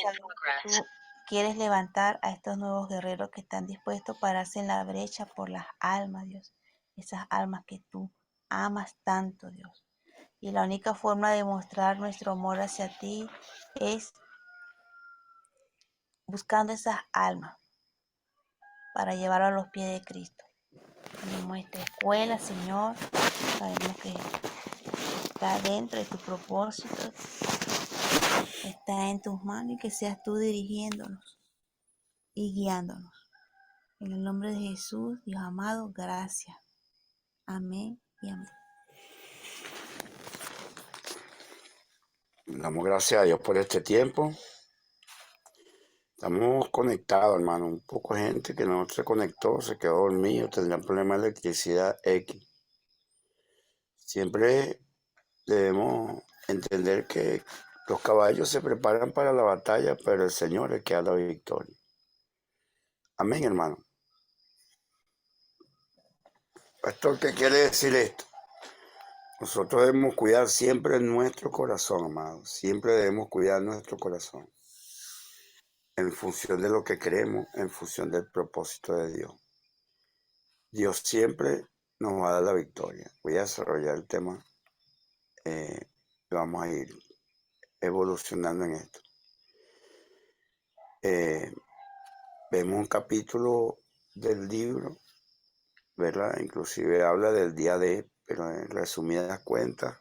Sabemos que tú quieres levantar a estos nuevos guerreros que están dispuestos para hacer la brecha por las almas, Dios. Esas almas que tú amas tanto, Dios. Y la única forma de mostrar nuestro amor hacia ti es buscando esas almas para llevarlo a los pies de Cristo. Tenemos esta escuela, Señor. Sabemos que está dentro de tu propósito, está en tus manos y que seas tú dirigiéndonos y guiándonos. En el nombre de Jesús, Dios amado, gracias. Amén y amén. Damos gracias a Dios por este tiempo. Estamos conectados, hermano. Un poco de gente que no se conectó, se quedó dormido, tendrá problemas de electricidad X. Siempre debemos entender que los caballos se preparan para la batalla, pero el Señor es el que da la victoria. Amén, hermano. Pastor, ¿qué quiere decir esto? Nosotros debemos cuidar siempre nuestro corazón, amado. Siempre debemos cuidar nuestro corazón. En función de lo que creemos, en función del propósito de Dios. Dios siempre nos va a dar la victoria. Voy a desarrollar el tema. Vamos a ir evolucionando en esto. Vemos un capítulo del libro, ¿verdad? Inclusive habla del día de, pero en resumidas cuentas,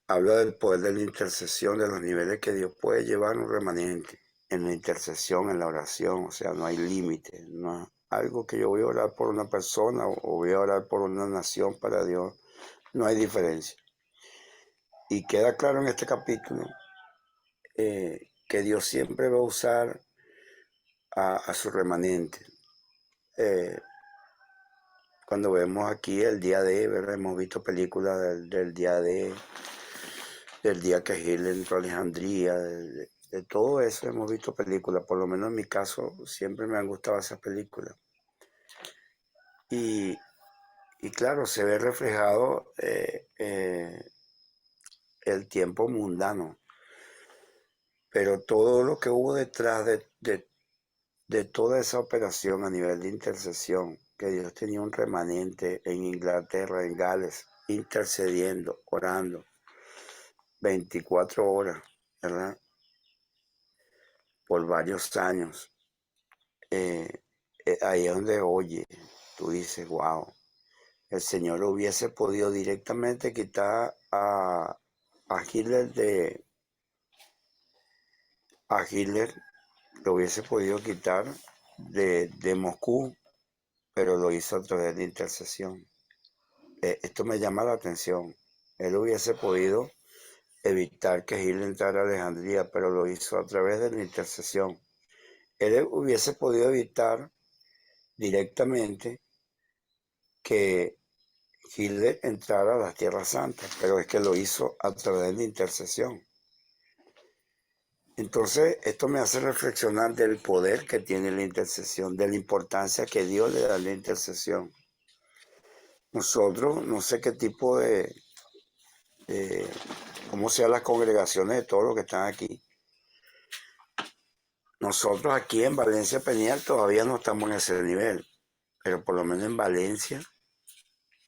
habla del poder de la intercesión, de los niveles que Dios puede llevar a un remanente en la intercesión, en la oración. O sea, no hay límite. No es algo que yo voy a orar por una persona o voy a orar por una nación para Dios. No hay diferencia. Y queda claro en este capítulo que Dios siempre va a usar a su remanente. Cuando vemos aquí el día de, ¿verdad? Hemos visto películas del día del día que Hitler entró a Alejandría, de todo eso hemos visto películas. Por lo menos en mi caso siempre me han gustado esas películas. Y claro, se ve reflejado el tiempo mundano. Pero todo lo que hubo detrás de toda esa operación a nivel de intercesión, que Dios tenía un remanente en Inglaterra, en Gales, intercediendo, orando, 24 horas, ¿verdad? Por varios años. Ahí es donde oye, tú dices, wow, el Señor hubiese podido directamente quitar a Hitler a Hitler, lo hubiese podido quitar de Moscú, pero lo hizo a través de intercesión. Esto me llama la atención. Él hubiese podido evitar que Hitler entrara a Alejandría, pero lo hizo a través de la intercesión. Él hubiese podido evitar directamente que Hitler entrara a las Tierras Santas, pero es que lo hizo a través de la intercesión. Entonces, esto me hace reflexionar del poder que tiene la intercesión, de la importancia que Dios le da a la intercesión. Nosotros, no sé qué tipo cómo sean las congregaciones de todos los que están aquí. Nosotros aquí en Valencia Peniel todavía no estamos en ese nivel, pero por lo menos en Valencia,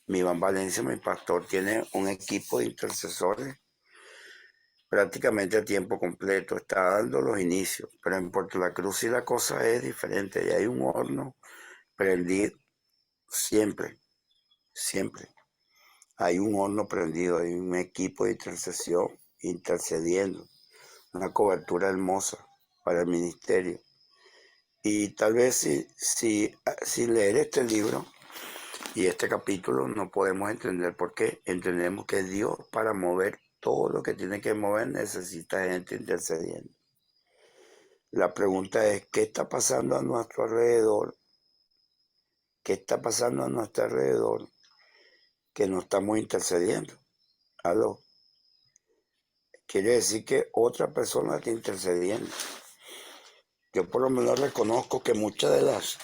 mi Iván Valencia, mi pastor, tiene un equipo de intercesores prácticamente a tiempo completo, está dando los inicios, pero en Puerto La Cruz sí la cosa es diferente, y hay un horno prendido siempre, siempre. Hay un horno prendido, hay un equipo de intercesión intercediendo, una cobertura hermosa para el ministerio. Y tal vez si leer este libro y este capítulo no podemos entender por qué. Entendemos que Dios, para mover todo lo que tiene que mover, necesita gente intercediendo. La pregunta es, ¿qué está pasando a nuestro alrededor? ¿Qué está pasando a nuestro alrededor que no estamos intercediendo? ¿Aló? Quiere decir que otra persona está intercediendo. Yo por lo menos reconozco que muchas de las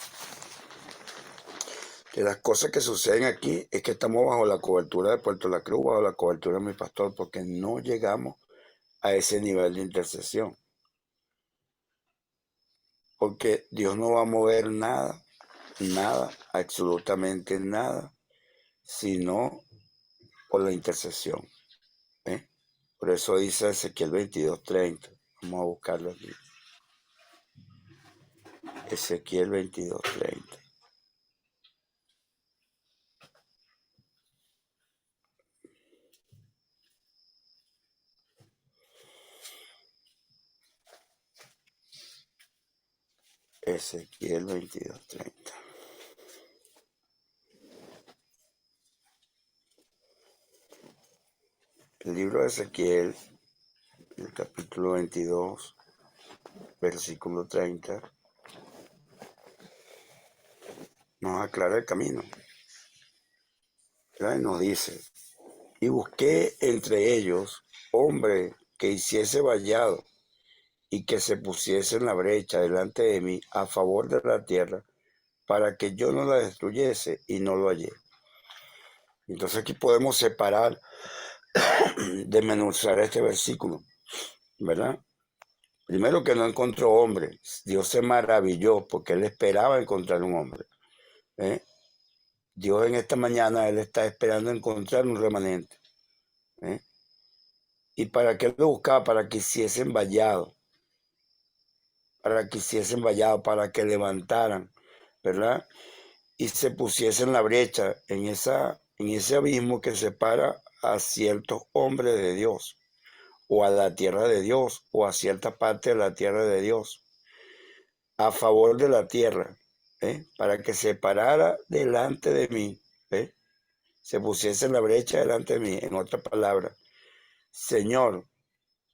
cosas que suceden aquí es que estamos bajo la cobertura de Puerto La Cruz, bajo la cobertura de mi pastor, porque no llegamos a ese nivel de intercesión. Porque Dios no va a mover nada, absolutamente nada, sino por la intercesión. ¿Eh? Por eso dice Ezequiel 22:30. Vamos a buscarlo aquí. Ezequiel 22:30. Ezequiel 22:30. El libro de Ezequiel, el capítulo 22, versículo 30, nos aclara el camino. ¿Verdad? Y nos dice: y busqué entre ellos hombre que hiciese vallado y que se pusiese en la brecha delante de mí a favor de la tierra, para que yo no la destruyese, y no lo hallé. Entonces aquí podemos separar, desmenuzar este versículo, ¿verdad? Primero, que no encontró hombre. Dios se maravilló porque él esperaba encontrar un hombre. ¿Eh? Dios en esta mañana, él está esperando encontrar un remanente. ¿Eh? ¿Y para qué lo buscaba? Para que hiciesen vallado. Para que levantaran, ¿verdad? Y se pusiesen en la brecha, en ese abismo que separa a ciertos hombres de Dios, o a la tierra de Dios, o a cierta parte de la tierra de Dios, a favor de la tierra, para que se parara delante de mí, se pusiese en la brecha delante de mí. En otras palabras, Señor,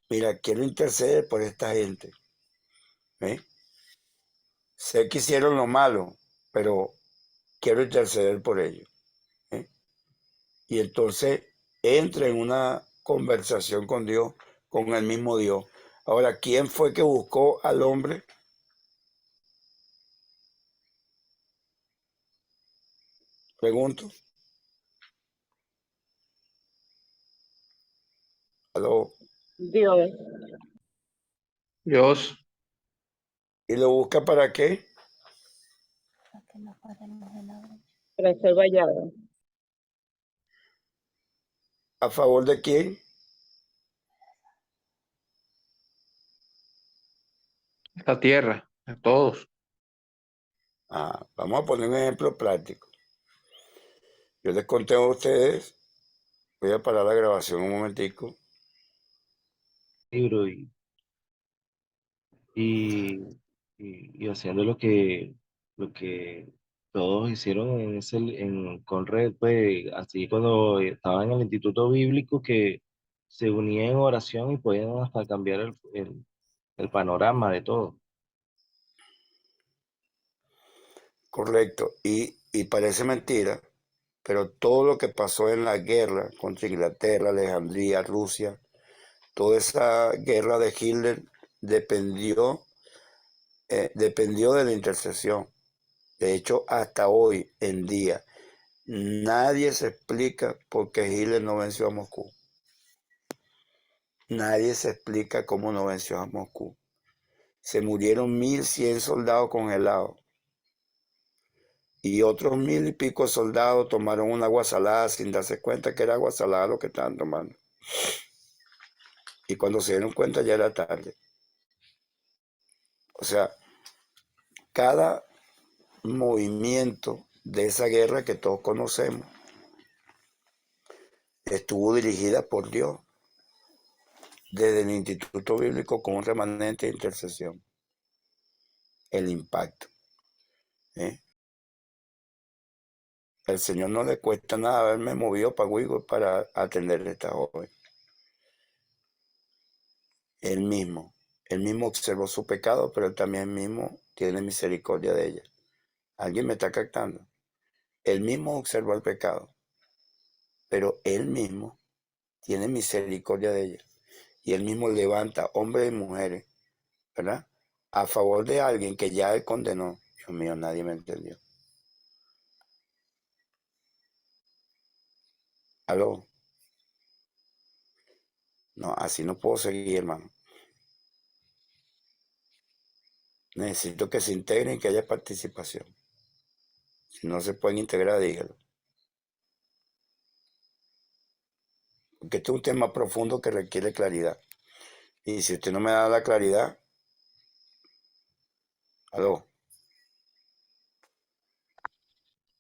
mira, quiero interceder por esta gente. Sé que hicieron lo malo, pero quiero interceder por ellos. Y entonces entra en una conversación con Dios, con el mismo Dios. Ahora, ¿quién fue que buscó al hombre? Pregunto. ¿Aló? Dios, Dios, ¿Y lo busca para qué? Para que nos paremos en la brecha. para ser vallado, ¿A favor de quién? la tierra, a todos. Vamos a poner un ejemplo práctico. Yo les conté a ustedes, voy a parar la grabación un momentico. Libro y, y haciendo lo que todos hicieron con Red, pues así cuando estaban en el instituto bíblico, que se unían en oración y podían hasta cambiar el panorama de todo. Correcto. Y parece mentira, pero todo lo que pasó en la guerra contra Inglaterra, Alejandría, Rusia, toda esa guerra de Hitler dependió de la intercesión. De hecho, hasta hoy en día, nadie se explica por qué Hitler no venció a Moscú. Nadie se explica cómo no venció a Moscú. Se murieron 1.100 soldados congelados. Y otros 1.000 y pico soldados tomaron una agua salada sin darse cuenta que era agua salada lo que estaban tomando. Y cuando se dieron cuenta ya era tarde. O sea, cada movimiento de esa guerra que todos conocemos estuvo dirigida por Dios desde el Instituto Bíblico con un remanente de intercesión. El impacto. El Señor no le cuesta nada haberme movido para Huigo para atender a esta joven. Él mismo observó su pecado, pero él también mismo tiene misericordia de ella. ¿Alguien me está captando? Él mismo observó el pecado, pero él mismo tiene misericordia de ella. Y él mismo levanta hombres y mujeres, ¿verdad? A favor de alguien que ya él condenó. Dios mío, nadie me entendió. ¿Aló? No, así no puedo seguir, hermano. Necesito que se integren y que haya participación. Si no se pueden integrar, dígalo. Porque este es un tema profundo que requiere claridad. Y si usted no me da la claridad, aló.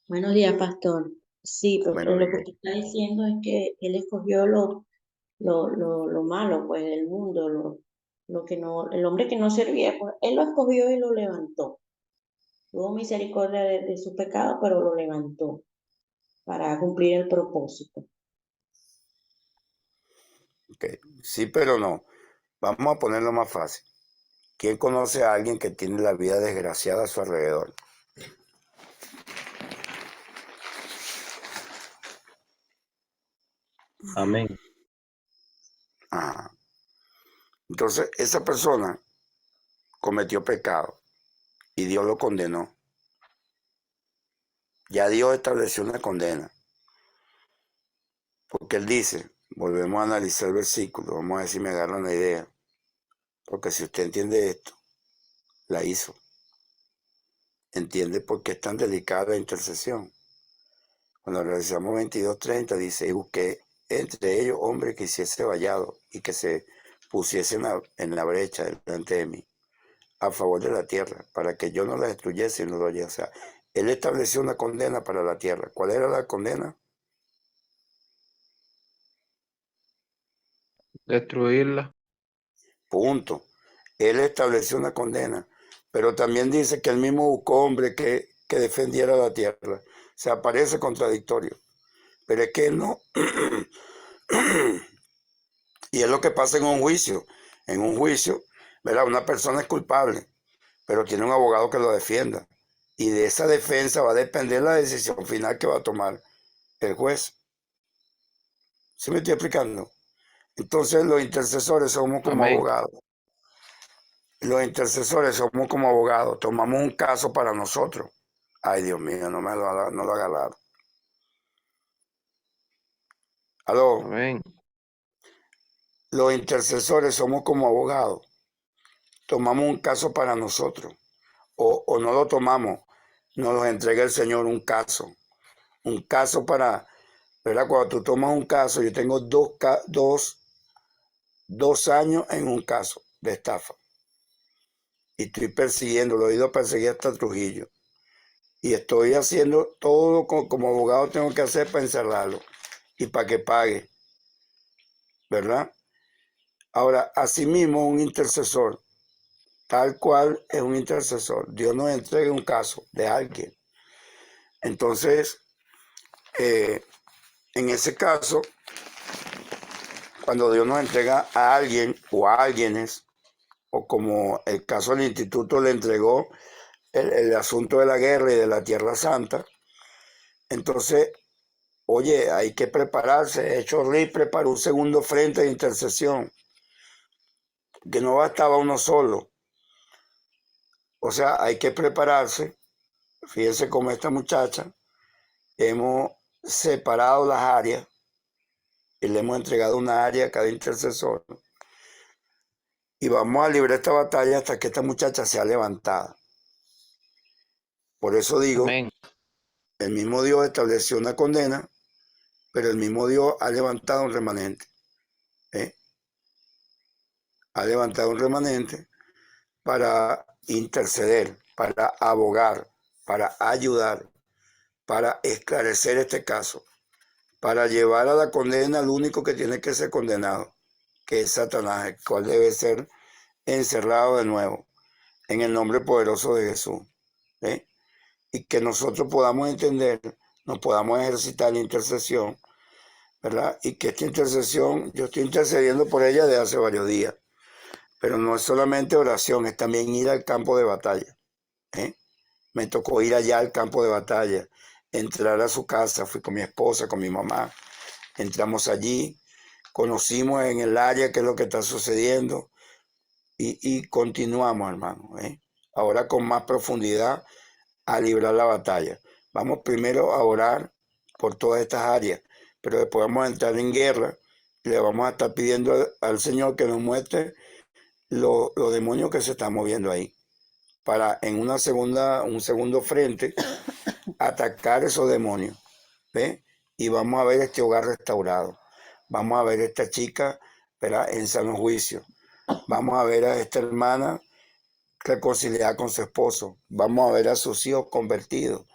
Buenos días, pastor. Sí, pero Bueno, lo que usted está diciendo es que él escogió lo malo, pues, del mundo, lo que no, el hombre que no servía, pues, él lo escogió y lo levantó. Tuvo misericordia de su pecado, pero lo levantó para cumplir el propósito. ok. Sí, pero no. Vamos a ponerlo más fácil. ¿Quién conoce a alguien que tiene la vida desgraciada a su alrededor? Amén. Ajá. Entonces, esa persona cometió pecado y Dios lo condenó. Ya Dios estableció una condena. Porque Él dice, volvemos a analizar el versículo, vamos a ver si me agarran la idea. Porque si usted entiende esto, la hizo. Entiende por qué es tan delicada la intercesión. Cuando realizamos 22:30 dice, y busqué entre ellos hombres que hiciese vallado y que se pusiesen en la brecha delante de mí, a favor de la tierra, para que yo no la destruyese y no lo oyese. O sea, Él estableció una condena para la tierra. ¿Cuál era la condena? Destruirla. Punto. Él estableció una condena, pero también dice que él mismo buscó hombre que defendiera la tierra. Se aparece contradictorio, pero es que él no. Y es lo que pasa en un juicio. En un juicio, ¿verdad? Una persona es culpable, pero tiene un abogado que lo defienda. Y de esa defensa va a depender la decisión final que va a tomar el juez. ¿Sí me estoy explicando? Entonces los intercesores somos como Amén. abogados. Los intercesores somos como abogados. Tomamos un caso para nosotros. Ay, Dios mío, no lo haga largo. Aló, Amén. los intercesores somos como abogados. Tomamos un caso para nosotros. O no lo tomamos. Nos lo entrega el Señor un caso. Un caso para, ¿verdad? Cuando tú tomas un caso, yo tengo dos años en un caso de estafa. Y estoy persiguiendo, lo he ido a perseguir hasta Trujillo. Y estoy haciendo todo lo que como abogado tengo que hacer para encerrarlo y para que pague, ¿verdad? Ahora, asimismo, un intercesor, tal cual es un intercesor. Dios nos entrega un caso de alguien. Entonces, en ese caso, cuando Dios nos entrega a alguien o a alguienes, o como el caso del instituto le entregó el asunto de la guerra y de la Tierra Santa, entonces, oye, hay que prepararse. Hecho Rey preparó un segundo frente de intercesión, que no bastaba uno solo. O sea, hay que prepararse. Fíjense cómo esta muchacha, hemos separado las áreas y le hemos entregado una área a cada intercesor. Y vamos a librar esta batalla hasta que esta muchacha sea levantada. Por eso digo, Amén. el mismo Dios estableció una condena, pero el mismo Dios ha levantado un remanente. Ha levantado un remanente para interceder, para abogar, para ayudar, para esclarecer este caso, para llevar a la condena al único que tiene que ser condenado, que es Satanás, el cual debe ser encerrado de nuevo en el nombre poderoso de Jesús. ¿eh? Y que nosotros podamos entender, nos podamos ejercitar la intercesión, ¿verdad? Y que esta intercesión, yo estoy intercediendo por ella desde hace varios días, pero no es solamente oración, es también ir al campo de batalla. Me tocó ir allá al campo de batalla, entrar a su casa, fui con mi esposa, con mi mamá, entramos allí, conocimos en el área qué es lo que está sucediendo y continuamos, hermano. Ahora con más profundidad a librar la batalla. Vamos primero a orar por todas estas áreas, pero después vamos a entrar en guerra le vamos a estar pidiendo al Señor que nos muestre los demonios que se están moviendo ahí, para en un segundo frente atacar esos demonios, ¿ve? Y vamos a ver este hogar restaurado, vamos a ver a esta chica, ¿verdad?, en sano juicio, vamos a ver a esta hermana reconciliada con su esposo, vamos a ver a sus hijos convertidos,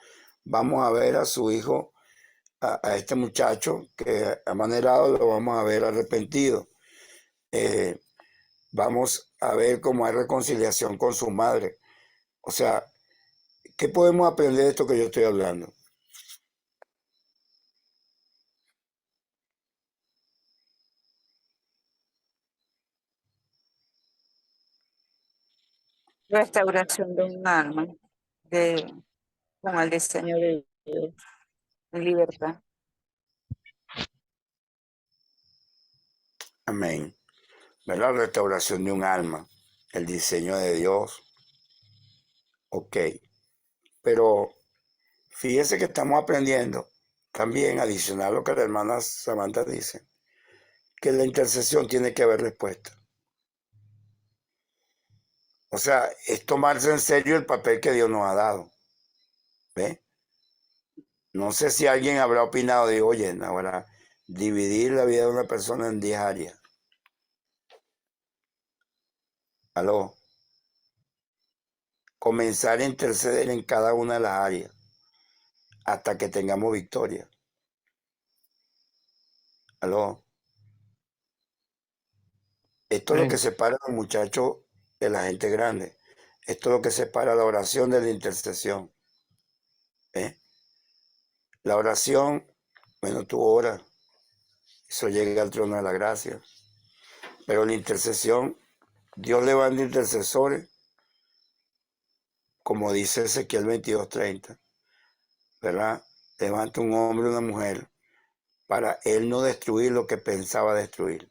vamos a ver a su hijo, a este muchacho que amanerado, lo vamos a ver arrepentido. Vamos a ver cómo hay reconciliación con su madre. O sea, ¿qué podemos aprender de esto que yo estoy hablando? Restauración de un alma de, con el diseño de Dios, en libertad. Amén. ¿Verdad? Restauración de un alma, el diseño de Dios. Ok. Pero fíjese que estamos aprendiendo también, adicional a lo que la hermana Samantha dice, que en la intercesión tiene que haber respuesta. O sea, es tomarse en serio el papel que Dios nos ha dado. ¿Ve? No sé si alguien habrá opinado de, oye, ahora dividir la vida de una persona en 10 áreas. Aló. Comenzar a interceder en cada una de las áreas hasta que tengamos victoria. Aló. Esto es lo que separa a los muchachos de la gente grande. Esto es lo que separa la oración de la intercesión. ¿Eh? La oración, bueno, tú oras, eso llega al trono de la gracia. Pero la intercesión, Dios levanta intercesores, como dice Ezequiel 22:30, ¿verdad? Levanta un hombre y una mujer para él no destruir lo que pensaba destruir.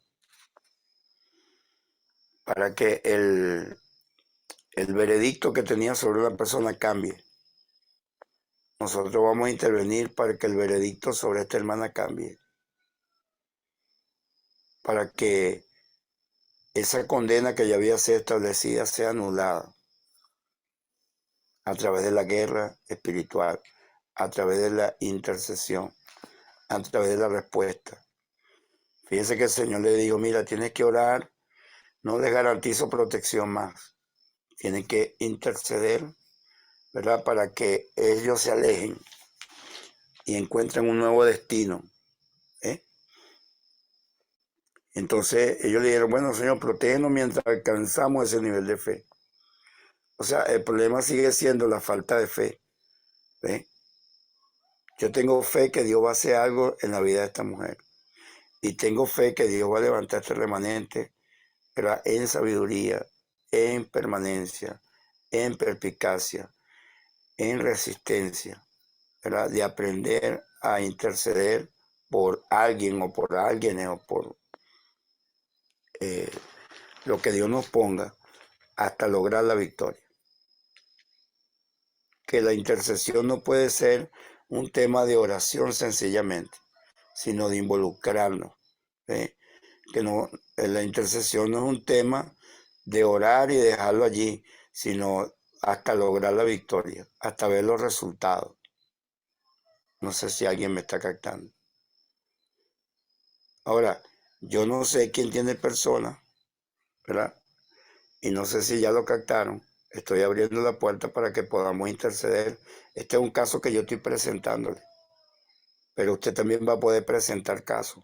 Para que el veredicto que tenía sobre una persona cambie. Nosotros vamos a intervenir para que el veredicto sobre esta hermana cambie. Para que esa condena que ya había sido establecida sea anulada a través de la guerra espiritual, a través de la intercesión, a través de la respuesta. Fíjense que el Señor le dijo, mira, tienes que orar, no les garantizo protección más. Tienen que interceder, ¿verdad? Para que ellos se alejen y encuentren un nuevo destino. ¿Eh? Entonces ellos le dijeron, bueno, Señor, protégenos mientras alcanzamos ese nivel de fe. O sea, el problema sigue siendo la falta de fe. ¿Ve? Yo tengo fe que Dios va a hacer algo en la vida de esta mujer. Y tengo fe que Dios va a levantar este remanente, pero en sabiduría, en permanencia, en perspicacia, en resistencia, ¿verdad? De aprender a interceder por alguien o por alguien o por lo que Dios nos ponga hasta lograr la victoria. Que la intercesión no puede ser un tema de oración sencillamente, sino de involucrarnos. ¿Eh? Que no, la intercesión no es un tema de orar y dejarlo allí, sino hasta lograr la victoria, hasta ver los resultados. No sé si alguien me está captando. Ahora, yo no sé quién tiene persona, ¿verdad? Y no sé si ya lo captaron. Estoy abriendo la puerta para que podamos interceder. Este es un caso que yo estoy presentándole. Pero usted también va a poder presentar casos.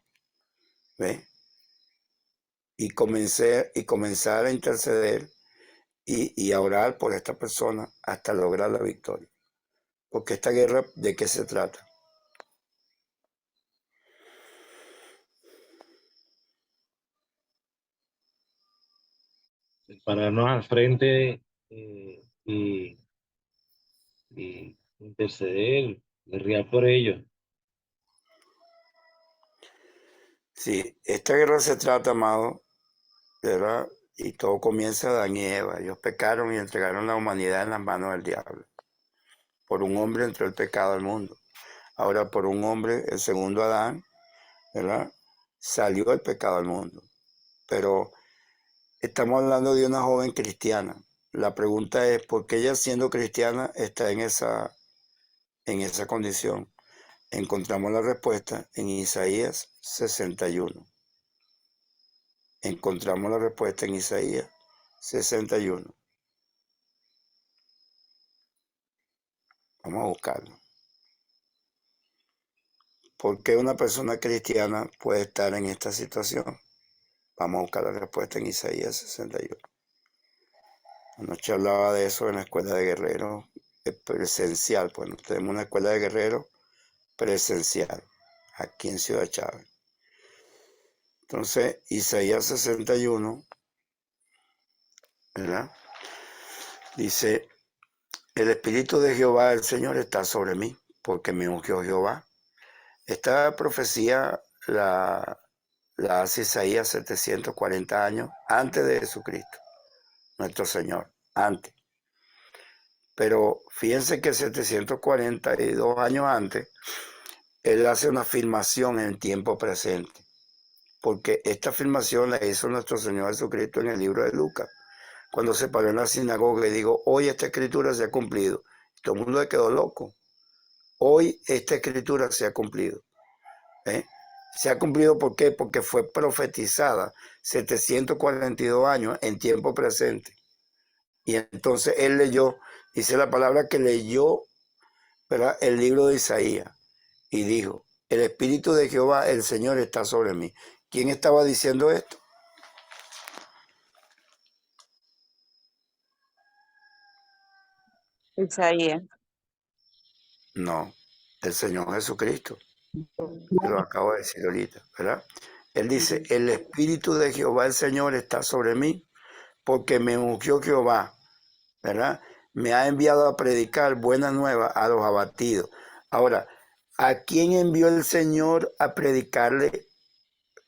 ¿Ve? Y comenzar a interceder y a orar por esta persona hasta lograr la victoria. Porque esta guerra, ¿de qué se trata? Pararnos al frente y interceder, guerrear por ellos. Sí, esta guerra se trata, amado, ¿verdad? Y todo comienza de Adán y Eva. Ellos pecaron y entregaron la humanidad en las manos del diablo. Por un hombre entró el pecado al mundo. Ahora por un hombre, el segundo Adán, ¿verdad? salió el pecado al mundo. Pero estamos hablando de una joven cristiana. La pregunta es, ¿por qué ella siendo cristiana está en esa condición? Encontramos la respuesta en Isaías 61. Encontramos la respuesta en Isaías 61. Vamos a buscarlo. ¿Por qué una persona cristiana puede estar en esta situación? Vamos a buscar la respuesta en Isaías 61. Anoche hablaba de eso en la escuela de guerreros presencial. Pues tenemos una escuela de guerreros presencial aquí en Ciudad Chávez. Entonces, Isaías 61, ¿verdad? Dice, el Espíritu de Jehová, el Señor, está sobre mí, porque me ungió Jehová. Esta profecía la hace Isaías 740 años antes de Jesucristo, nuestro Señor, antes. Pero fíjense que 742 años antes, él hace una afirmación en tiempo presente, porque esta afirmación la hizo nuestro Señor Jesucristo en el libro de Lucas, cuando se paró en la sinagoga y dijo, hoy esta escritura se ha cumplido. Todo el mundo le quedó loco. Hoy esta escritura se ha cumplido. Se ha cumplido, ¿por qué? Porque fue profetizada 742 años en tiempo presente. Y entonces él leyó, dice la palabra que leyó, ¿verdad?, el libro de Isaías y dijo, el Espíritu de Jehová, el Señor, está sobre mí. ¿Quién estaba diciendo esto? Isaías. No, el Señor Jesucristo. Te lo acabo de decir ahorita, ¿verdad? Él dice, el Espíritu de Jehová, el Señor, está sobre mí, porque me ungió Jehová, ¿verdad? Me ha enviado a predicar buenas nuevas a los abatidos. Ahora, ¿a quién envió el Señor a predicarle?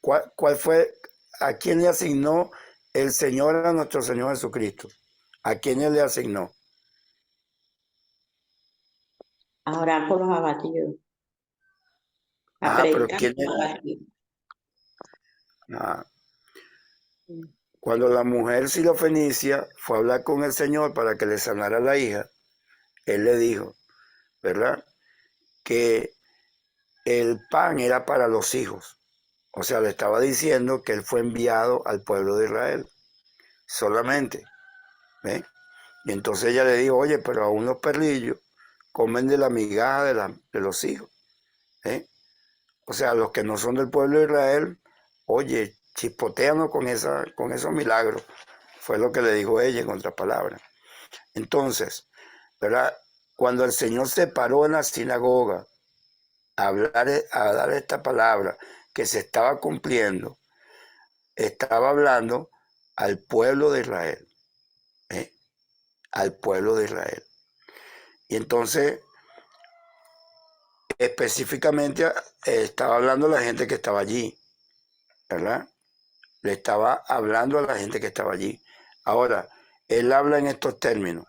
¿Cuál fue? ¿A quién le asignó el Señor a nuestro Señor Jesucristo? ¿A quién él le asignó? A orar por los abatidos, a Pero predicar ¿quién por es? los abatidos. Cuando la mujer sirofenicia fue a hablar con el Señor para que le sanara la hija, él le dijo, ¿verdad?, que el pan era para los hijos. O sea, le estaba diciendo que él fue enviado al pueblo de Israel solamente. ¿Ve? Y entonces ella le dijo, oye, pero aún los perrillos comen de la migaja de los hijos. O sea, los que no son del pueblo de Israel, oye, chispoteanos con esos milagros. Fue lo que le dijo ella en otras palabras. Entonces, ¿verdad?, cuando el Señor se paró en la sinagoga a dar esta palabra que se estaba cumpliendo, estaba hablando al pueblo de Israel. Al pueblo de Israel. Y entonces, específicamente, estaba hablando a la gente que estaba allí, ¿verdad? Le estaba hablando a la gente que estaba allí. Ahora, él habla en estos términos,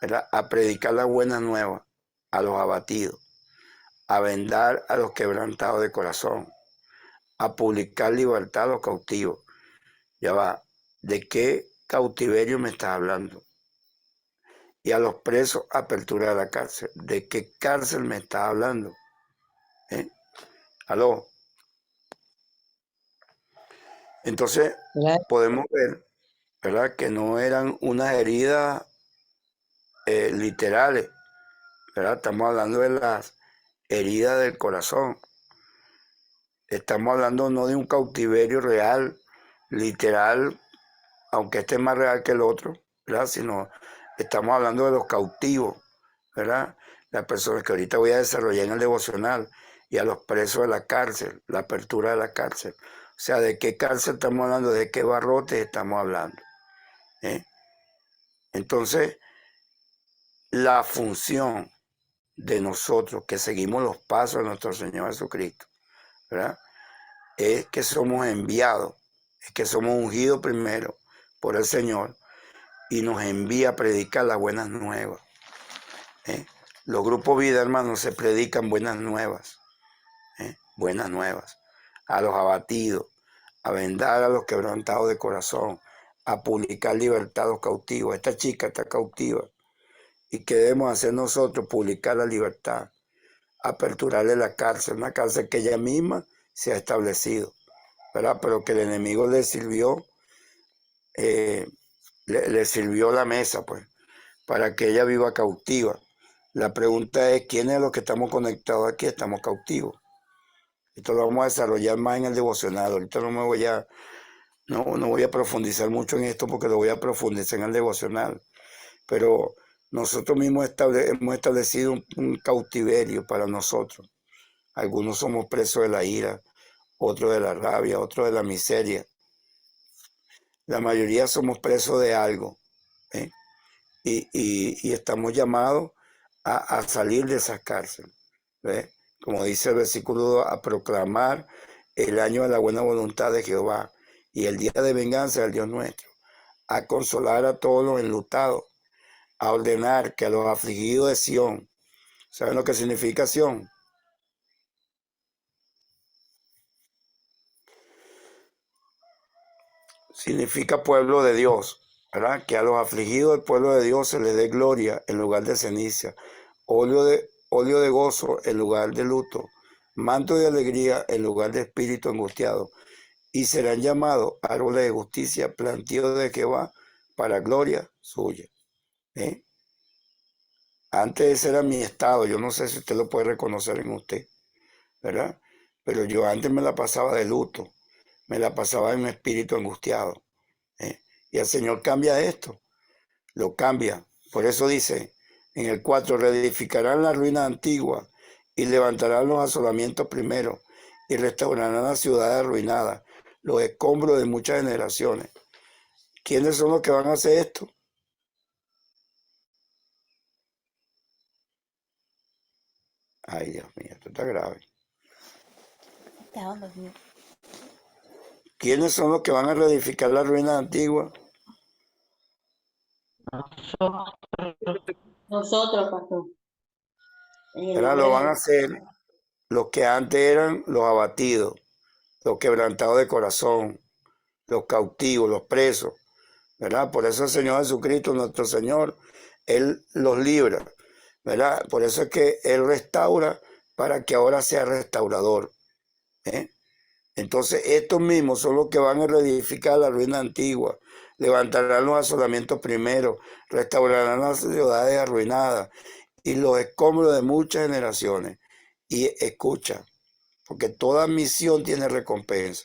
¿verdad? A predicar las buenas nuevas a los abatidos, a vendar a los quebrantados de corazón, a publicar libertad a los cautivos. Ya va, ¿de qué cautiverio me estás hablando? Y a los presos, apertura de la cárcel. ¿De qué cárcel me estás hablando? ¿Aló? Entonces, podemos ver, ¿verdad?, que no eran unas heridas literales, ¿verdad? Estamos hablando de las heridas del corazón. Estamos hablando no de un cautiverio real, literal, aunque este es más real que el otro, ¿verdad?, sino estamos hablando de los cautivos, ¿verdad? Las personas que ahorita voy a desarrollar en el devocional, y a los presos de la cárcel, la apertura de la cárcel. O sea, ¿de qué cárcel estamos hablando? ¿De qué barrotes estamos hablando? Entonces, la función de nosotros que seguimos los pasos de nuestro Señor Jesucristo, ¿verdad?, es que somos enviados, es que somos ungidos primero por el Señor y nos envía a predicar las buenas nuevas. Los grupos vida, hermanos, se predican buenas nuevas. Buenas nuevas. a los abatidos, a vendar a los quebrantados de corazón, a publicar libertad a los cautivos. Esta chica está cautiva. ¿Y qué debemos hacer nosotros? Publicar la libertad, aperturarle la cárcel, una cárcel que ella misma se ha establecido, ¿verdad? Pero que el enemigo le sirvió, le sirvió la mesa, pues, para que ella viva cautiva. La pregunta es, ¿quiénes de los que estamos conectados aquí estamos cautivos? Esto lo vamos a desarrollar más en el devocional. Ahorita no voy a profundizar mucho en esto porque lo voy a profundizar en el devocional. Pero nosotros mismos hemos establecido un cautiverio para nosotros. Algunos somos presos de la ira, otros de la rabia, otros de la miseria. La mayoría somos presos de algo, ¿eh? Y estamos llamados a salir de esas cárceles, ¿ves? Como dice el versículo 2, a proclamar el año de la buena voluntad de Jehová y el día de venganza del Dios nuestro, a consolar a todos los enlutados, a ordenar que a los afligidos de Sión, ¿saben lo que significa Sión? Significa pueblo de Dios, ¿verdad? Que a los afligidos del pueblo de Dios se les dé gloria en lugar de ceniza, óleo de gozo en lugar de luto, manto de alegría en lugar de espíritu angustiado, y serán llamados árboles de justicia, plantíos de Jehová para gloria suya. ¿Eh? Antes ese era mi estado, yo no sé si usted lo puede reconocer en usted, ¿verdad? Pero yo antes me la pasaba de luto, me la pasaba en un espíritu angustiado. ¿Eh? Y el Señor cambia esto, lo cambia. Por eso dice en el 4, reedificarán la ruina antigua y levantarán los asolamientos primero y restaurarán las ciudades arruinadas, los escombros de muchas generaciones. ¿Quiénes son los que van a hacer esto? Ay, Dios mío, esto está grave. ¿Quiénes son los que van a reedificar la ruina antigua? Nosotros, pastor. En el Ahora nombre lo de van a Jesús. hacer los que antes eran los abatidos, los quebrantados de corazón, los cautivos, los presos, ¿verdad? Por eso el Señor Jesucristo, nuestro Señor, Él los libra, ¿verdad? Por eso es que Él restaura para que ahora sea restaurador, ¿eh? Entonces estos mismos son los que van a reedificar la ruina antigua, levantarán los asolamientos primero, restaurarán las ciudades arruinadas y los escombros de muchas generaciones. Y escucha, porque toda misión tiene recompensa.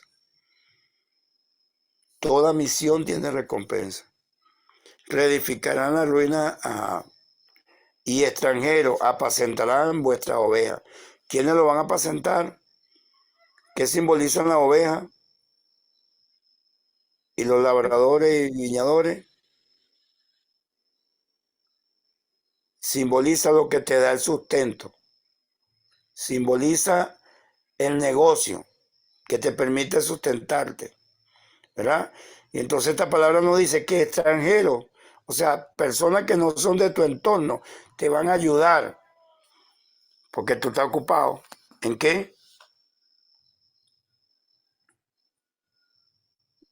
Toda misión tiene recompensa. Reedificarán la ruina y extranjeros apacentarán vuestras ovejas. ¿Quiénes lo van a apacentar? ¿Qué simbolizan las ovejas? Y los labradores y viñadores. Simboliza lo que te da el sustento. Simboliza el negocio que te permite sustentarte, ¿verdad? Y entonces esta palabra nos dice que extranjeros, o sea, personas que no son de tu entorno, te van a ayudar porque tú estás ocupado. ¿En qué?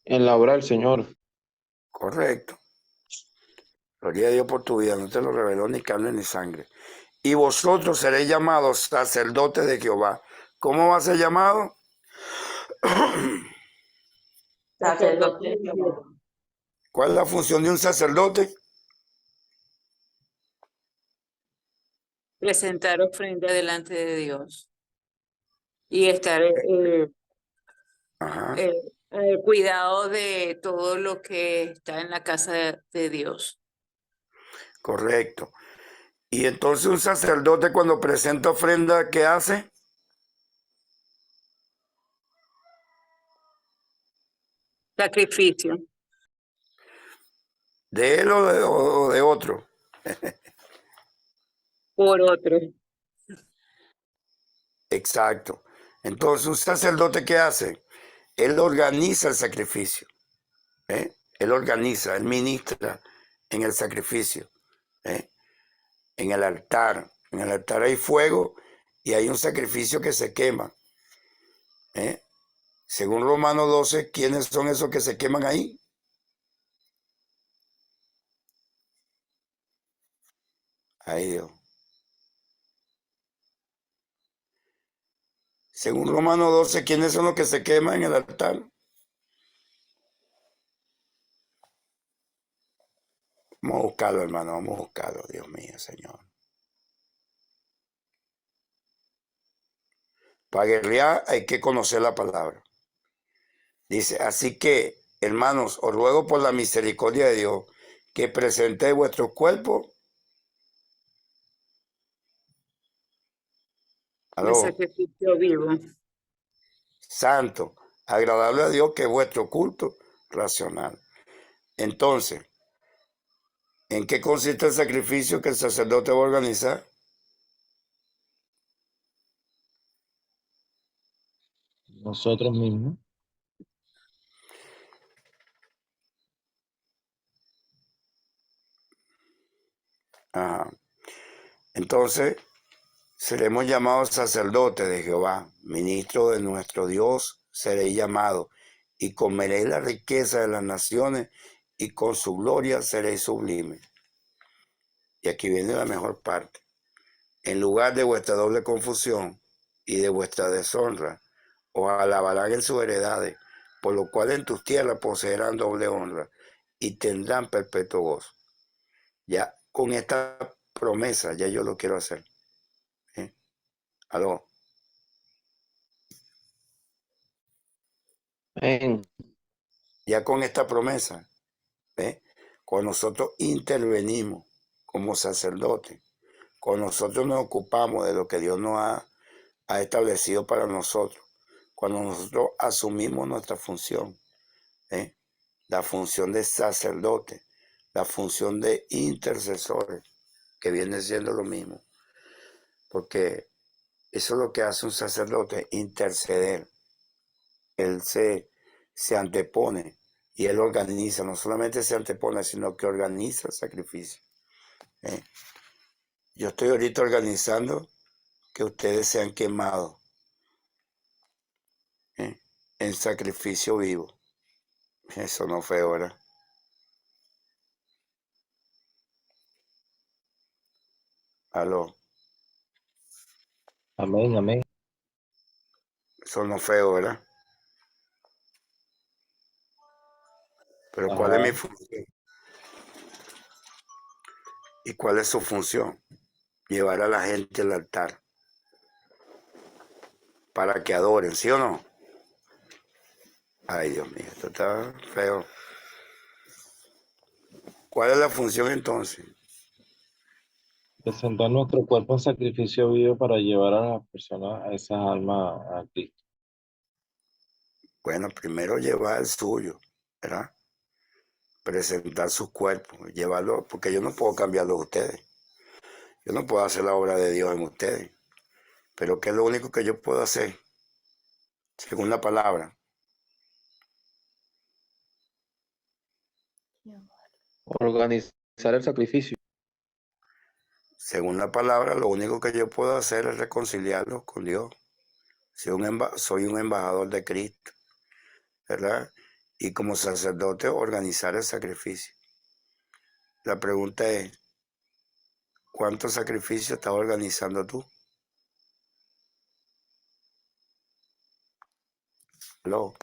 En la obra del Señor. Correcto. Gloria a Dios por tu vida, no te lo reveló ni carne ni sangre. Y vosotros seréis llamados sacerdotes de Jehová. ¿Cómo va a ser llamado? Sacerdote de Jehová. ¿Cuál es la función de un sacerdote? Presentar ofrenda delante de Dios y estar Ajá, al cuidado de todo lo que está en la casa de Dios. correcto. Y entonces un sacerdote cuando presenta ofrenda, ¿qué hace? Sacrificio ¿De él o de otro? por otros. Exacto. Entonces un sacerdote, ¿qué hace? Él organiza el sacrificio. ¿Eh? Él organiza, él ministra en el sacrificio. ¿Eh? En el altar. En el altar hay fuego y hay un sacrificio que se quema. ¿Eh? Según Romanos 12, ¿quiénes son esos que se queman ahí? Ay, Dios. Según Romanos 12, ¿quiénes son los que se queman en el altar? Vamos a buscarlo, hermano, vamos a buscarlo, Dios mío, Señor. Para guerrear hay que conocer la palabra. Dice, así que, hermanos, os ruego por la misericordia de Dios que presentéis vuestros cuerpos. de Aló, sacrificio vivo. santo, agradable a Dios, que es vuestro culto racional. Entonces, ¿en qué consiste el sacrificio que el sacerdote va a organizar? Nosotros mismos. Ajá. Entonces, seremos llamados sacerdotes de Jehová, ministro de nuestro Dios seréis llamados, y comeréis la riqueza de las naciones, y con su gloria seréis sublimes. Y aquí viene la mejor parte. En lugar de vuestra doble confusión y de vuestra deshonra, os alabarán en sus heredades, por lo cual en tus tierras poseerán doble honra y tendrán perpetuo gozo. Ya con esta promesa, ya yo lo quiero hacer. Aló. Amén. Ya con esta promesa, cuando nosotros intervenimos como sacerdotes, cuando nosotros nos ocupamos de lo que Dios nos ha establecido para nosotros, cuando nosotros asumimos nuestra función, la función de sacerdote, la función de intercesores, que viene siendo lo mismo, porque eso es lo que hace un sacerdote, interceder. Él se antepone y él organiza, no solamente se antepone, sino que organiza el sacrificio. Yo estoy ahorita organizando que ustedes sean quemados en sacrificio vivo. Eso no fue ahora. Aló, Amén, amén. eso no fue ahora. Pero ¿cuál es mi Ajá. función? ¿Y cuál es su función? Llevar a la gente al altar para que adoren, ¿sí o no? Ay, Dios mío, esto está feo. ¿Cuál es la función entonces? Presentar nuestro cuerpo en sacrificio vivo para llevar a las personas, a esas almas a Cristo. Bueno, primero llevar el suyo, ¿verdad? Presentar sus cuerpos, llevarlo, porque yo no puedo cambiarlo a ustedes. Yo no puedo hacer la obra de Dios en ustedes. Pero ¿qué es lo único que yo puedo hacer? Según la palabra. Organizar el sacrificio. Según la palabra, lo único que yo puedo hacer es reconciliarlos con Dios. Soy un embajador de Cristo, ¿verdad? Y como sacerdote, organizar el sacrificio. La pregunta es, ¿cuántos sacrificios estás organizando tú? ¿Aló?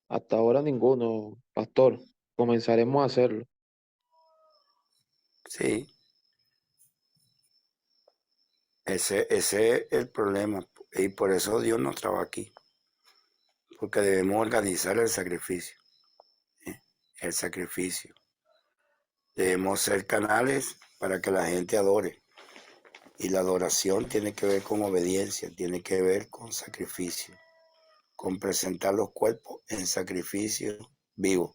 Hasta ahora ninguno, pastor. Comenzaremos a hacerlo. Sí, ese es el problema. Y por eso Dios nos trajo aquí. Porque debemos organizar el sacrificio. El sacrificio. Debemos ser canales para que la gente adore. Y la adoración tiene que ver con obediencia, tiene que ver con sacrificio, con presentar los cuerpos en sacrificio vivo.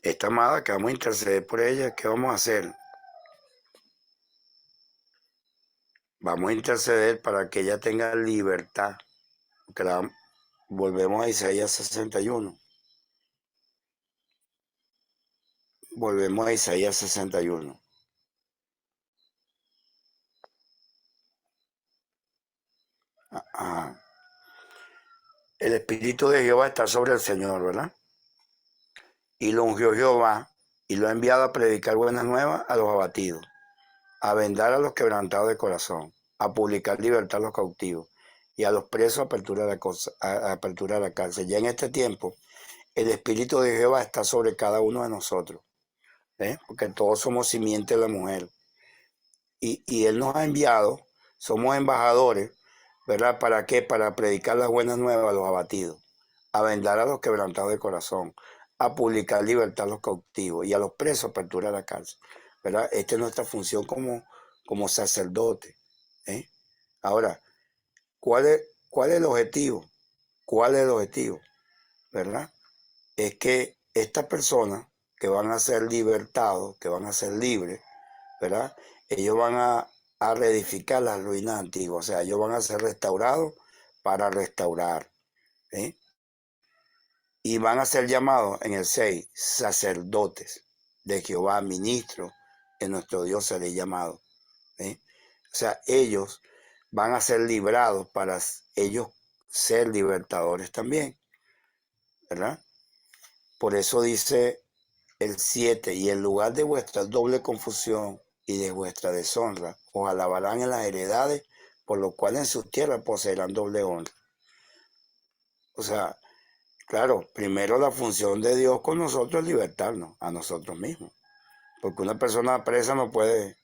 Esta amada que vamos a interceder por ella, ¿qué vamos a hacer? Vamos a interceder para que ella tenga libertad. Porque volvemos a Isaías 61. Volvemos a Isaías 61. Ajá. El Espíritu de Jehová está sobre el Señor, ¿verdad? Y lo ungió Jehová y lo ha enviado a predicar buenas nuevas a los abatidos, a vendar a los quebrantados de corazón, a publicar libertad a los cautivos y a los presos apertura de la cárcel. Ya en este tiempo, el Espíritu de Jehová está sobre cada uno de nosotros, porque todos somos simiente de la mujer. Y Él nos ha enviado, somos embajadores, ¿verdad? ¿Para qué? Para predicar las buenas nuevas a los abatidos, a vendar a los quebrantados de corazón, a publicar libertad a los cautivos y a los presos apertura de la cárcel, ¿verdad? Esta es nuestra función como sacerdote. Ahora, ¿cuál es el objetivo? ¿Cuál es el objetivo? ¿Verdad? Es que estas personas que van a ser libertados, que van a ser libres, ¿verdad? Ellos van a reedificar las ruinas antiguas, o sea, ellos van a ser restaurados para restaurar, ¿eh? Y van a ser llamados en el 6 sacerdotes de Jehová, ministros de nuestro Dios seré llamado, ¿eh? O sea, ellos van a ser librados para ellos ser libertadores también, ¿verdad? Por eso dice el 7, y en lugar de vuestra doble confusión y de vuestra deshonra, os alabarán en las heredades, por lo cual en sus tierras poseerán doble honra. O sea, claro, primero la función de Dios con nosotros es libertarnos a nosotros mismos, porque una persona presa no puede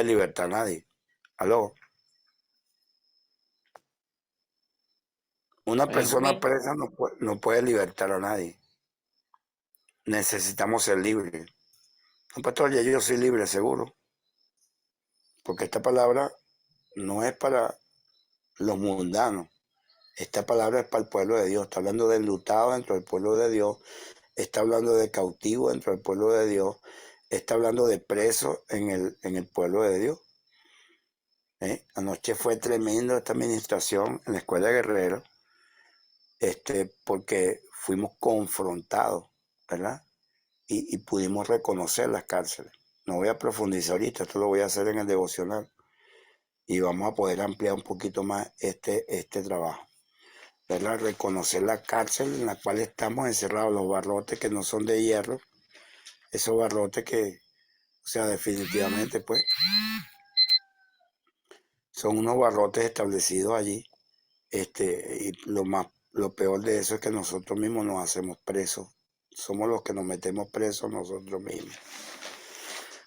libertar a nadie. ¿Aló? Una Amén. persona presa no puede libertar a nadie. Necesitamos ser libres. No, pastor, ya yo soy libre, seguro, porque esta palabra no es para los mundanos. Esta palabra es para el pueblo de Dios. Está hablando de enlutado dentro del pueblo de Dios. Está hablando de cautivo dentro del pueblo de Dios. Está hablando de preso en el pueblo de Dios. Anoche fue tremendo esta administración en la Escuela de Guerreros, porque fuimos confrontados, ¿verdad? Y pudimos reconocer las cárceles. No voy a profundizar ahorita, esto lo voy a hacer en el devocional. Y vamos a poder ampliar un poquito más este trabajo. ¿Verdad? Reconocer la cárcel en la cual estamos encerrados, los barrotes que no son de hierro, esos barrotes que, o sea, definitivamente, pues, son unos barrotes establecidos allí, y lo peor de eso es que nosotros mismos nos hacemos presos, somos los que nos metemos presos nosotros mismos.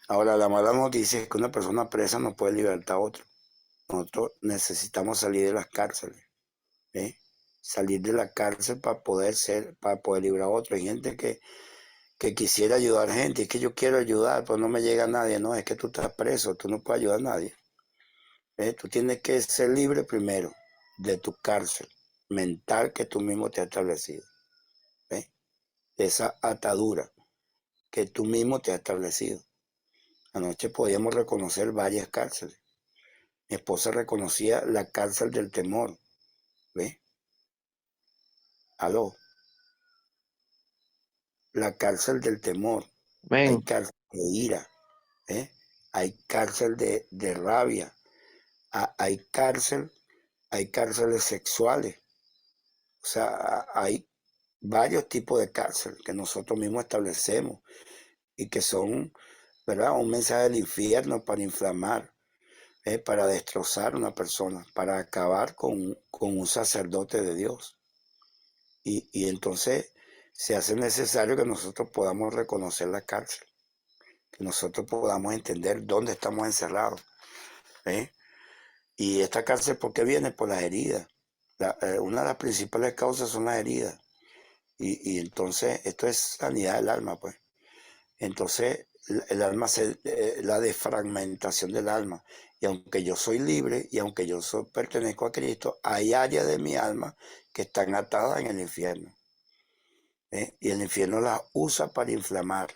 Ahora, la mala noticia es que una persona presa no puede libertar a otro. Nosotros necesitamos salir de las cárceles, salir de la cárcel para poder librar a otro. Hay gente que quisiera ayudar gente, es que yo quiero ayudar, pero no me llega nadie. No, es que tú estás preso, tú no puedes ayudar a nadie. Tú tienes que ser libre primero de tu cárcel mental que tú mismo te has establecido, de esa atadura que tú mismo te has establecido. Anoche podíamos reconocer varias cárceles. Mi esposa reconocía la cárcel del temor. ¿Ves? Aló. La cárcel del temor. Hay Amén. cárcel de ira. Hay cárcel de rabia. Hay cárceles sexuales. O sea, hay varios tipos de cárcel que nosotros mismos establecemos y que son, ¿verdad?, un mensaje del infierno para inflamar, para destrozar a una persona, para acabar con un sacerdote de Dios. Y entonces se hace necesario que nosotros podamos reconocer la cárcel, que nosotros podamos entender dónde estamos encerrados. Y esta cárcel, ¿por qué viene? Por las heridas. Una de las principales causas son las heridas. Y entonces esto es sanidad del alma, pues. Entonces el alma la desfragmentación del alma. Y aunque yo soy libre y aunque yo pertenezco a Cristo, hay áreas de mi alma que están atadas en el infierno. Y el infierno las usa para inflamar.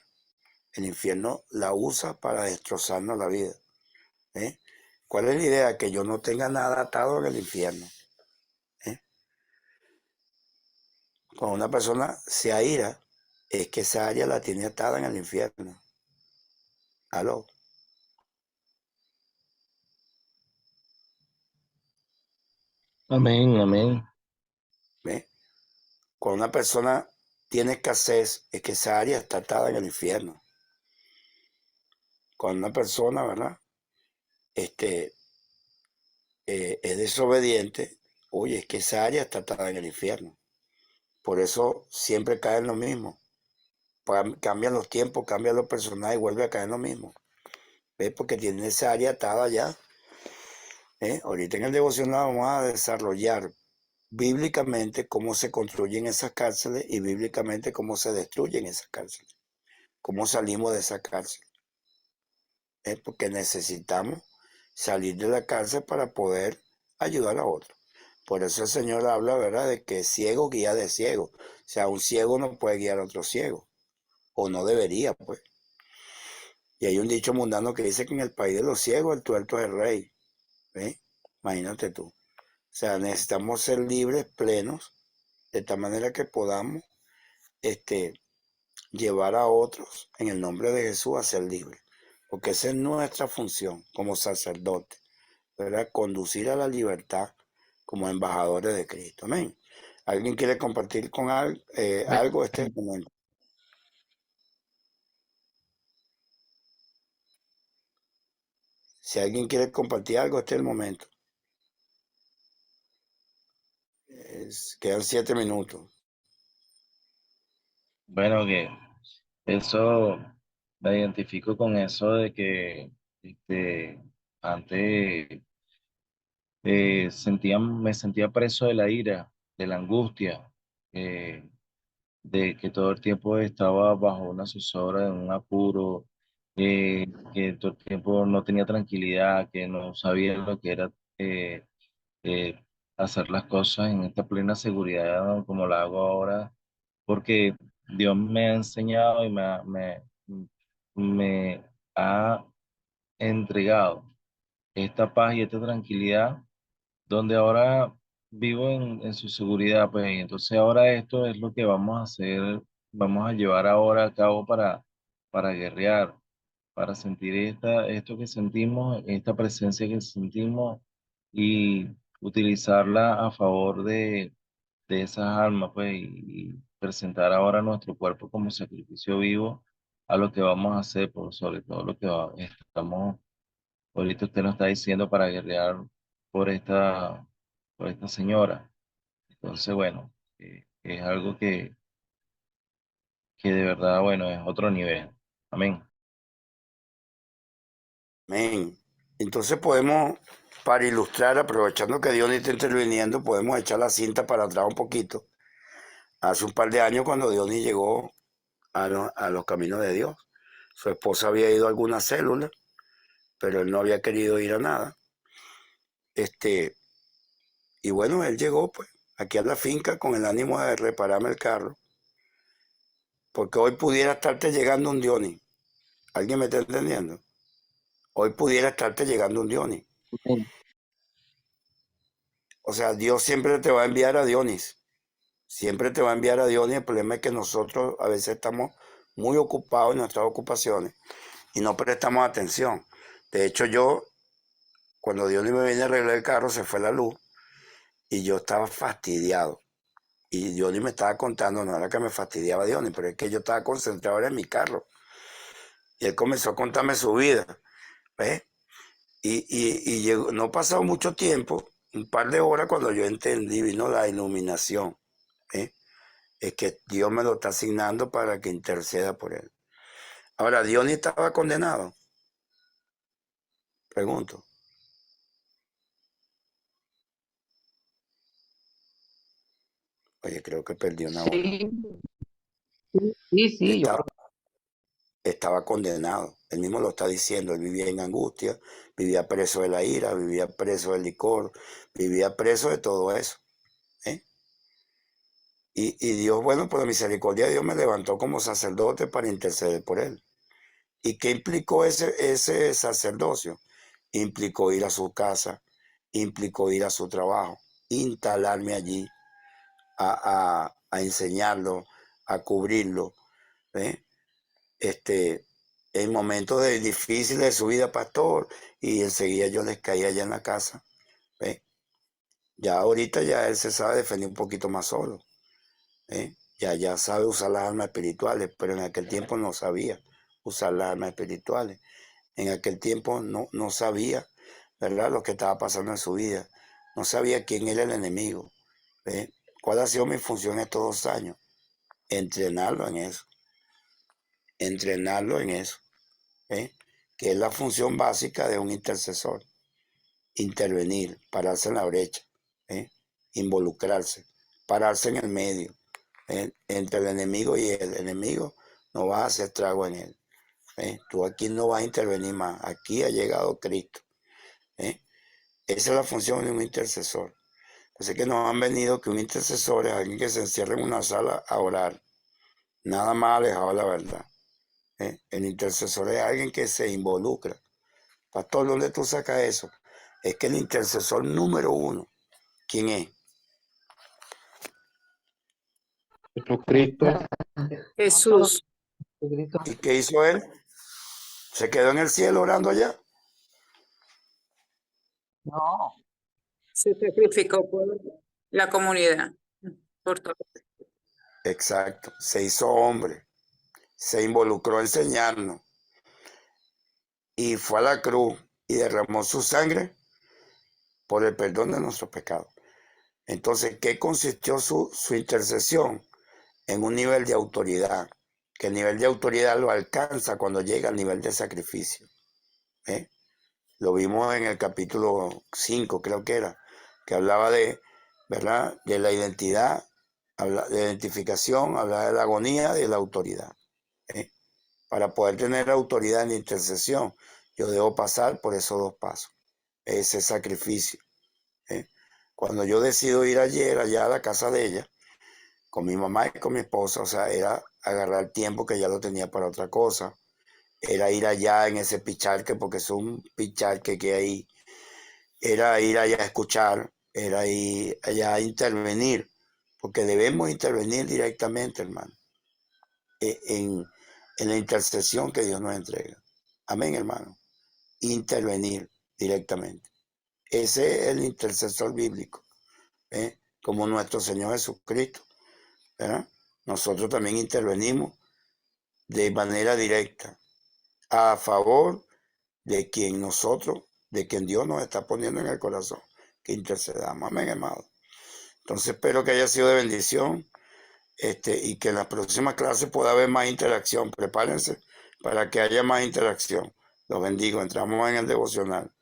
El infierno la usa para destrozarnos la vida. ¿Cuál es la idea? Que yo no tenga nada atado en el infierno. Cuando una persona se aira, es que esa área la tiene atada en el infierno. ¿Aló? Amén, amén. ¿Ve? Cuando una persona tiene escasez, es que esa área está atada en el infierno. Cuando una persona, ¿verdad? Es desobediente, oye, es que esa área está atada en el infierno. Por eso siempre cae en lo mismo. Cambian los tiempos, cambian los personajes y vuelve a caer en lo mismo. ¿Ves? Porque tiene esa área atada ya. Ahorita en el devocional vamos a desarrollar bíblicamente cómo se construyen esas cárceles y bíblicamente cómo se destruyen esas cárceles. Cómo salimos de esa cárcel. Porque necesitamos salir de la cárcel para poder ayudar a otros. Por eso el Señor habla, ¿verdad?, de que ciego guía de ciego. O sea, un ciego no puede guiar a otro ciego, o no debería, pues. Y hay un dicho mundano que dice que en el país de los ciegos el tuerto es el rey. ¿Ves? Imagínate tú. O sea, necesitamos ser libres, plenos, de tal manera que podamos llevar a otros en el nombre de Jesús a ser libres. Porque esa es nuestra función como sacerdotes, ¿verdad? Conducir a la libertad como embajadores de Cristo. Amén. ¿Alguien quiere compartir con algo este momento? Si alguien quiere compartir algo, este es el momento. Quedan 7 minutos. Bueno, que eso me identifico con eso de que antes me sentía preso de la ira, de la angustia, eh, de que todo el tiempo estaba bajo una zozobra, en un apuro, que todo el tiempo no tenía tranquilidad, que no sabía lo que era eh, eh, hacer las cosas en esta plena seguridad como la hago ahora, porque Dios me ha enseñado y me ha entregado esta paz y esta tranquilidad donde ahora vivo en su seguridad, pues, y entonces ahora esto es lo que vamos a hacer, vamos a llevar ahora a cabo para guerrear, para sentir esto que sentimos, esta presencia que sentimos y utilizarla a favor de esas almas, pues, y presentar ahora nuestro cuerpo como sacrificio vivo a lo que vamos a hacer, por sobre todo lo que estamos. Ahorita usted nos está diciendo para guerrear por por esta señora. Entonces, bueno, es algo que de verdad, bueno, es otro nivel. Amén. Amén. Entonces podemos, para ilustrar, aprovechando que Dios está interviniendo, podemos echar la cinta para atrás un poquito. Hace un par de años cuando Diony llegó a los caminos de Dios, su esposa había ido a alguna célula, pero él no había querido ir a nada. Y bueno, él llegó pues aquí a la finca con el ánimo de repararme el carro, porque hoy pudiera estarte llegando un Diony. ¿Alguien me está entendiendo? Hoy pudiera estarte llegando un Diony. Amén. O sea, Dios siempre te va a enviar a Dionis. Siempre te va a enviar a Dionis. El problema es que nosotros a veces estamos muy ocupados en nuestras ocupaciones y no prestamos atención. De hecho, cuando Dionis me vine a arreglar el carro, se fue la luz y yo estaba fastidiado. Y Dionis me estaba contando, no era que me fastidiaba Dionis, pero es que yo estaba concentrado en mi carro. Y él comenzó a contarme su vida, ¿ves? Y no ha pasado mucho tiempo, un par de horas, cuando yo entendí, vino la iluminación. ¿Eh? Es que Dios me lo está asignando para que interceda por él. Ahora, Dios ni estaba condenado. Pregunto. Oye, creo que perdió una hora. Sí, sí, sí, yo Estaba, estaba condenado. Él mismo lo está diciendo. Él vivía en angustia, vivía preso de la ira, vivía preso del licor, vivía preso de todo eso. ¿Eh? Y Dios, bueno, por la misericordia de Dios me levantó como sacerdote para interceder por él. ¿Y qué implicó ese sacerdocio? Implicó ir a su casa, implicó ir a su trabajo, instalarme allí, a enseñarlo, a cubrirlo. ¿Ve? En momentos difíciles de su vida, pastor, y enseguida yo les caía allá en la casa. ¿Ve? Ya ahorita ya él se sabe defender un poquito más solo. Ya sabe usar las armas espirituales, pero en aquel tiempo no sabía usar las armas espirituales. En aquel tiempo no sabía, ¿verdad?, lo que estaba pasando en su vida. No sabía quién era el enemigo. ¿Cuál ha sido mi función estos 2 años? Entrenarlo en eso. Entrenarlo en eso. Que es la función básica de un intercesor. Intervenir, pararse en la brecha, involucrarse, pararse en el medio, entre el enemigo y el enemigo, no vas a hacer trago en él. Tú aquí no vas a intervenir más, aquí ha llegado Cristo. Esa es la función de un intercesor. Así que nos han venido que un intercesor es alguien que se encierra en una sala a orar, nada más alejado de la verdad. El intercesor es alguien que se involucra. Pastor, ¿dónde tú sacas eso? Es que el intercesor número 1, ¿quién es? Jesucristo. Jesús ¿Y qué hizo él? ¿Se quedó en el cielo orando allá? se sacrificó por la comunidad, por todo. Exacto. Se hizo hombre. Se involucró a enseñarnos. Y fue a la cruz y derramó su sangre por el perdón de nuestros pecados. Entonces, ¿qué consistió su intercesión? En un nivel de autoridad, que el nivel de autoridad lo alcanza cuando llega al nivel de sacrificio. Lo vimos en el capítulo 5, creo que era, que hablaba de, ¿verdad?, de la identidad, de identificación, hablaba de la agonía y de la autoridad. Para poder tener autoridad en la intercesión, yo debo pasar por esos 2 pasos, ese sacrificio. Cuando yo decido ir ayer allá a la casa de ella, con mi mamá y con mi esposa, o sea, era agarrar tiempo que ya lo tenía para otra cosa, era ir allá en ese picharque, porque es un picharque que hay, era ir allá a escuchar, era ir allá a intervenir, porque debemos intervenir directamente, hermano, en la intercesión que Dios nos entrega. Amén, hermano. Intervenir directamente. Ese es el intercesor bíblico, como nuestro Señor Jesucristo, ¿verdad? Nosotros también intervenimos de manera directa a favor de quien Dios nos está poniendo en el corazón, que intercedamos. Amén, hermano. Entonces espero que haya sido de bendición, y que en las próximas clases pueda haber más interacción. Prepárense para que haya más interacción. Los bendigo. Entramos en el devocional.